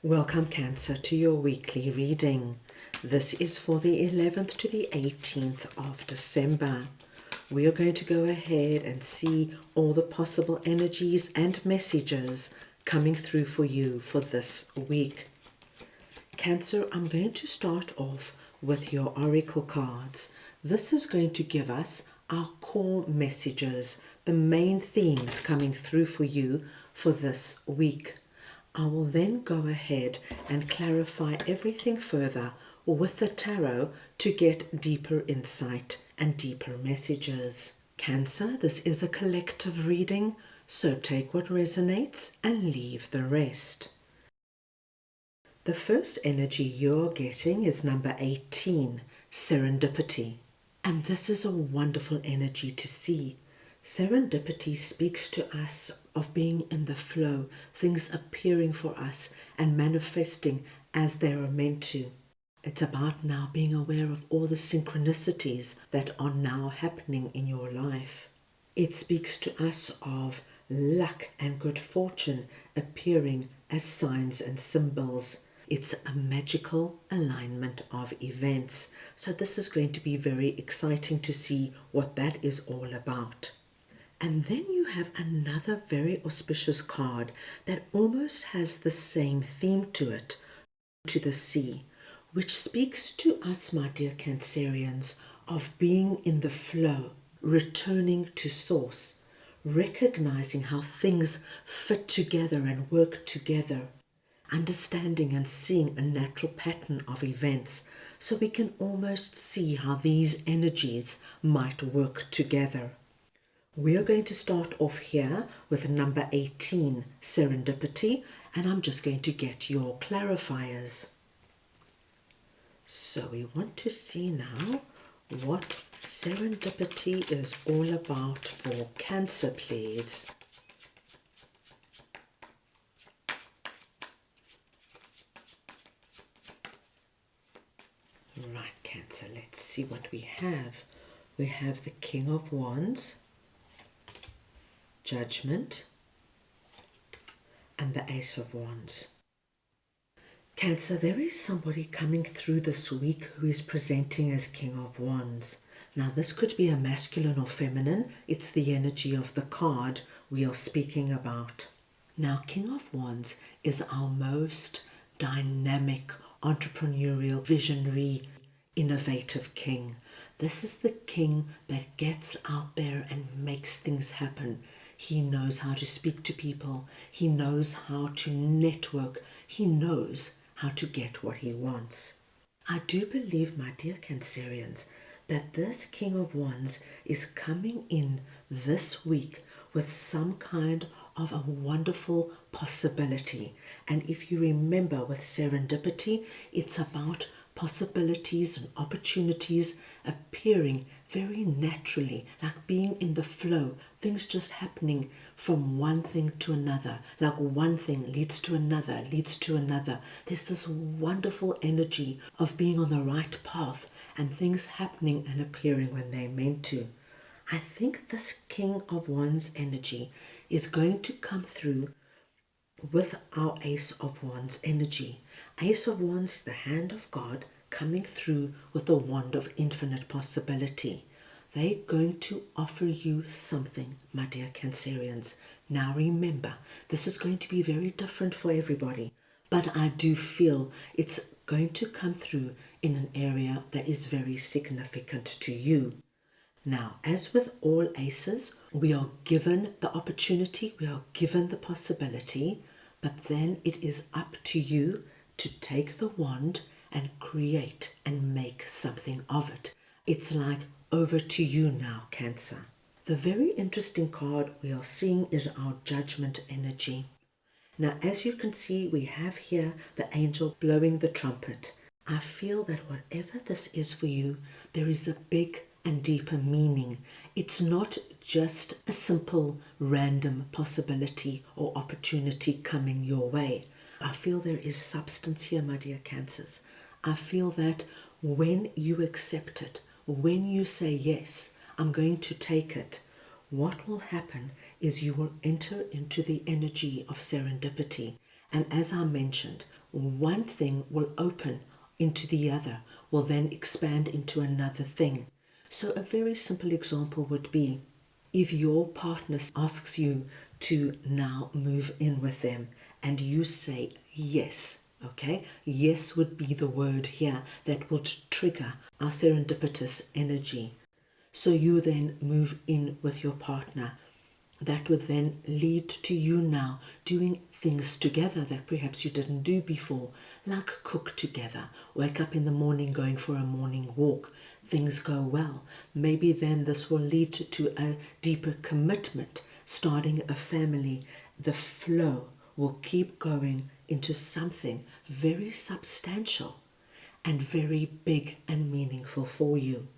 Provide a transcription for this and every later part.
Welcome Cancer to your weekly reading. This is for the 11th to the 18th of December. We are going to go ahead and see all the possible energies and messages coming through for you for this week. Cancer, I'm going to start off with your oracle cards. This is going to give us our core messages, the main themes coming through for you for this week. I will then go ahead and clarify everything further with the tarot to get deeper insight and deeper messages. Cancer, this is a collective reading, so take what resonates and leave the rest. The first energy you're getting is number 18, Serendipity. And this is a wonderful energy to see. Serendipity speaks to us of being in the flow, things appearing for us and manifesting as they are meant to. It's about now being aware of all the synchronicities that are now happening in your life. It speaks to us of luck and good fortune appearing as signs and symbols. It's a magical alignment of events. So this is going to be very exciting to see what that is all about. And then you have another very auspicious card that almost has the same theme to it, to the sea, which speaks to us, my dear Cancerians, of being in the flow, returning to source, recognizing how things fit together and work together, understanding and seeing a natural pattern of events, so we can almost see how these energies might work together. We are going to start off here with number 18, Serendipity, and I'm just going to get your clarifiers. So we want to see now what serendipity is all about for Cancer, please. Right, Cancer, let's see what we have. We have the King of Wands, Judgment, and the Ace of Wands. Cancer, there is somebody coming through this week who is presenting as King of Wands. Now this could be a masculine or feminine. It's the energy of the card we are speaking about. Now King of Wands is our most dynamic, entrepreneurial, visionary, innovative king. This is the king that gets out there and makes things happen. He knows how to speak to people. He knows how to network. He knows how to get what he wants. I do believe, my dear Cancerians, that this King of Wands is coming in this week with some kind of a wonderful possibility. And if you remember with serendipity, it's about possibilities and opportunities appearing very naturally, like being in the flow, things just happening from one thing to another, like one thing leads to another, leads to another. There's this wonderful energy of being on the right path and things happening and appearing when they're meant to. I think this King of Wands energy is going to come through with our Ace of Wands energy. Ace of Wands is the hand of God coming through with the wand of infinite possibility. They're going to offer you something, my dear Cancerians. Now remember, this is going to be very different for everybody, but I do feel it's going to come through in an area that is very significant to you. Now, as with all aces, we are given the opportunity, we are given the possibility, but then it is up to you to take the wand and create and make something of it. It's like over to you now, Cancer. The very interesting card we are seeing is our Judgment energy. Now, as you can see, we have here the angel blowing the trumpet. I feel that whatever this is for you, there is a big and deeper meaning. It's not just a simple random possibility or opportunity coming your way. I feel there is substance here, my dear Cancers. I feel that when you accept it, when you say yes, I'm going to take it, what will happen is you will enter into the energy of serendipity. And as I mentioned, one thing will open into the other, will then expand into another thing. So a very simple example would be if your partner asks you to now move in with them and you say yes, okay? Yes would be the word here that would trigger our serendipitous energy. So you then move in with your partner. That would then lead to you now doing things together that perhaps you didn't do before, like cook together, wake up in the morning going for a morning walk. Things go well. Maybe then this will lead to a deeper commitment, starting a family. The flow will keep going into something very substantial and very big and meaningful for you.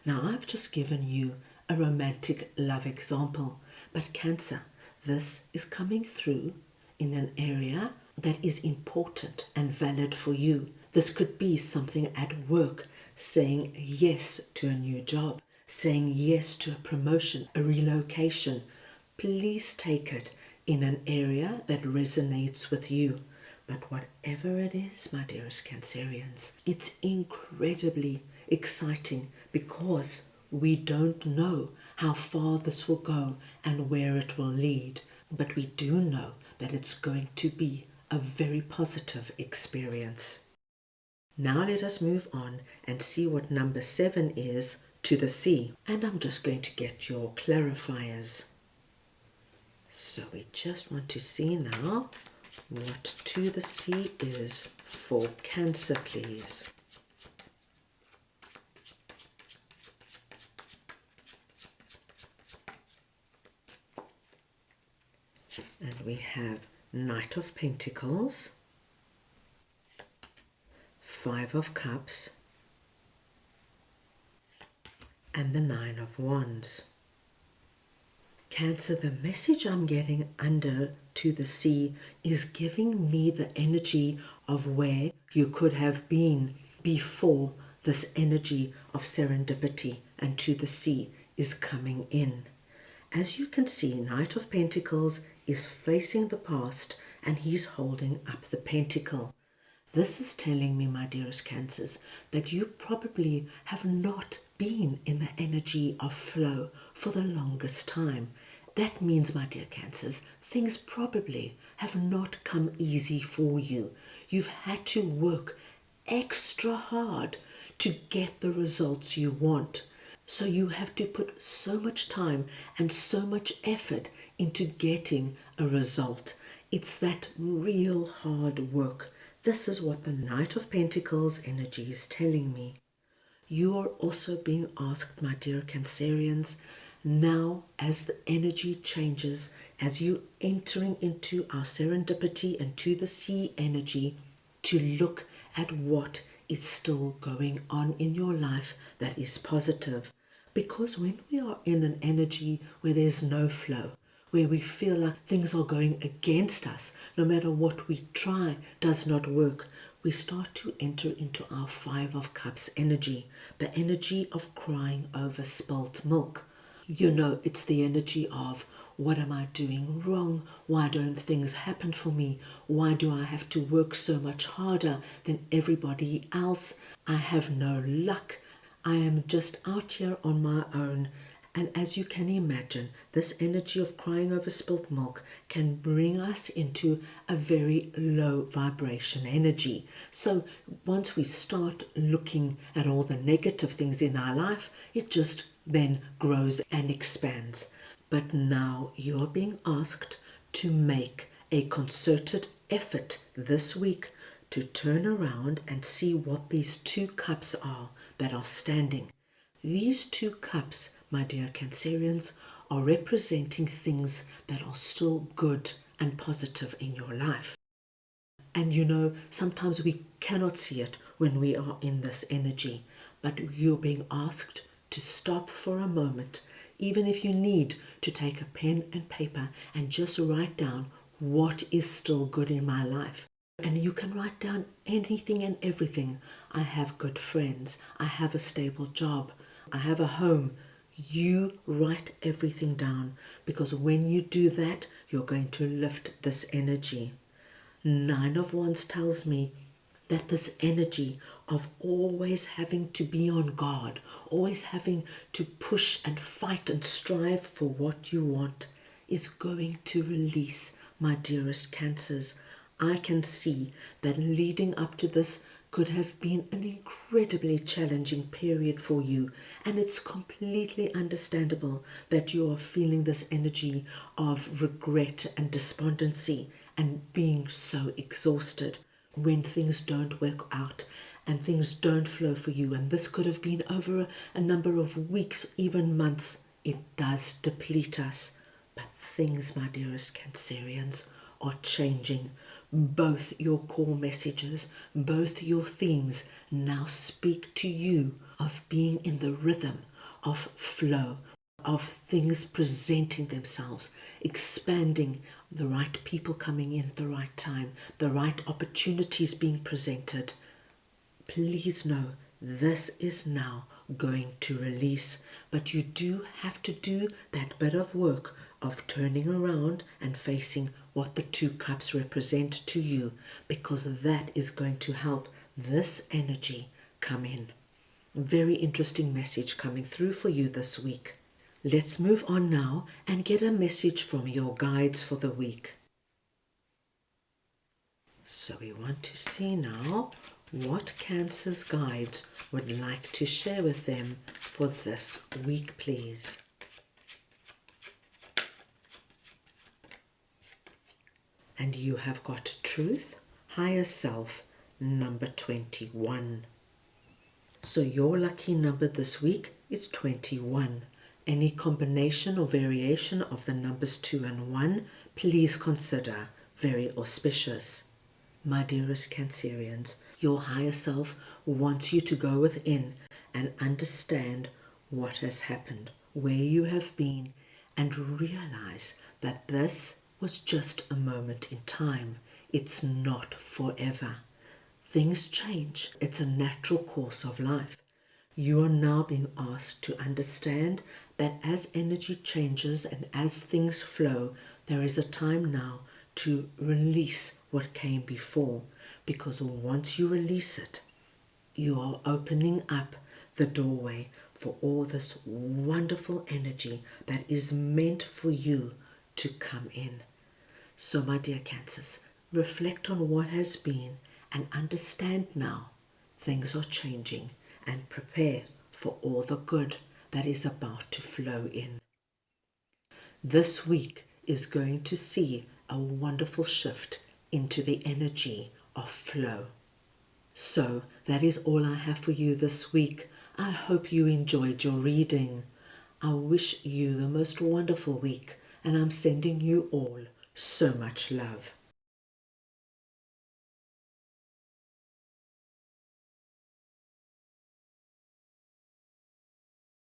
Now, I've just given you a romantic love example, but Cancer, this is coming through in an area that is important and valid for you. This could be something at work, saying yes to a new job, saying yes to a promotion, a relocation. Please take it in an area that resonates with you. But whatever it is, my dearest Cancerians, it's incredibly exciting because we don't know how far this will go and where it will lead. But we do know that it's going to be a very positive experience. Now let us move on and see what number 7 is to the sea. And I'm just going to get your clarifiers. So we just want to see now what to the sea is for Cancer, please. And we have Knight of Pentacles, 5 of Cups, and the 9 of Wands. Cancer, the message I'm getting under to the sea is giving me the energy of where you could have been before this energy of serendipity and to the sea is coming in. As you can see, Knight of Pentacles is facing the past and he's holding up the pentacle. This is telling me, my dearest Cancers, that you probably have not been in the energy of flow for the longest time. That means, my dear Cancers, things probably have not come easy for you. You've had to work extra hard to get the results you want. So you have to put so much time and so much effort into getting a result. It's that real hard work. This is what the Knight of Pentacles energy is telling me. You are also being asked, my dear Cancerians, now as the energy changes, as you entering into our serendipity and to the sea energy, to look at what is still going on in your life that is positive. Because when we are in an energy where there's no flow, where we feel like things are going against us, no matter what we try does not work, we start to enter into our 5 of Cups energy, the energy of crying over spilt milk. You know, it's the energy of, what am I doing wrong? Why don't things happen for me? Why do I have to work so much harder than everybody else? I have no luck. I am just out here on my own. And as you can imagine, this energy of crying over spilt milk can bring us into a very low vibration energy. So once we start looking at all the negative things in our life, it just then grows and expands. But now you're being asked to make a concerted effort this week to turn around and see what these 2 cups are that are standing. These 2 cups, my dear Cancerians, are representing things that are still good and positive in your life. And you know, sometimes we cannot see it when we are in this energy, but you're being asked to stop for a moment, even if you need to take a pen and paper and just write down what is still good in my life. And you can write down anything and everything. I have good friends. I have a stable job. I have a home. You write everything down, because when you do that, you're going to lift this energy. Nine of Wands tells me that this energy of always having to be on guard, always having to push and fight and strive for what you want is going to release, my dearest Cancers. I can see that leading up to this could have been an incredibly challenging period for you, and it's completely understandable that you are feeling this energy of regret and despondency and being so exhausted when things don't work out and things don't flow for you. And this could have been over a number of weeks, even months. It does deplete us. But things, my dearest Cancerians, are changing. Both your core messages, both your themes now speak to you of being in the rhythm of flow, of things presenting themselves, expanding, the right people coming in at the right time, the right opportunities being presented. Please know this is now going to release, but you do have to do that bit of work of turning around and facing what the two cups represent to you, because that is going to help this energy come in. Very interesting message coming through for you this week. Let's move on now and get a message from your guides for the week. So we want to see now what Cancer's guides would like to share with them for this week, please. And you have got Truth, Higher Self, number 21. So your lucky number this week is 21. Any combination or variation of the numbers 2 and 1, please consider very auspicious. My dearest Cancerians, your higher self wants you to go within and understand what has happened, where you have been, and realize that this was just a moment in time. It's not forever. Things change. It's a natural course of life. You are now being asked to understand that as energy changes and as things flow, there is a time now to release what came before, because once you release it, you are opening up the doorway for all this wonderful energy that is meant for you to come in. So my dear Cancers, reflect on what has been and understand now things are changing, and prepare for all the good that is about to flow in. This week is going to see a wonderful shift into the energy of flow. So that is all I have for you this week. I hope you enjoyed your reading. I wish you the most wonderful week, and I'm sending you all so much love.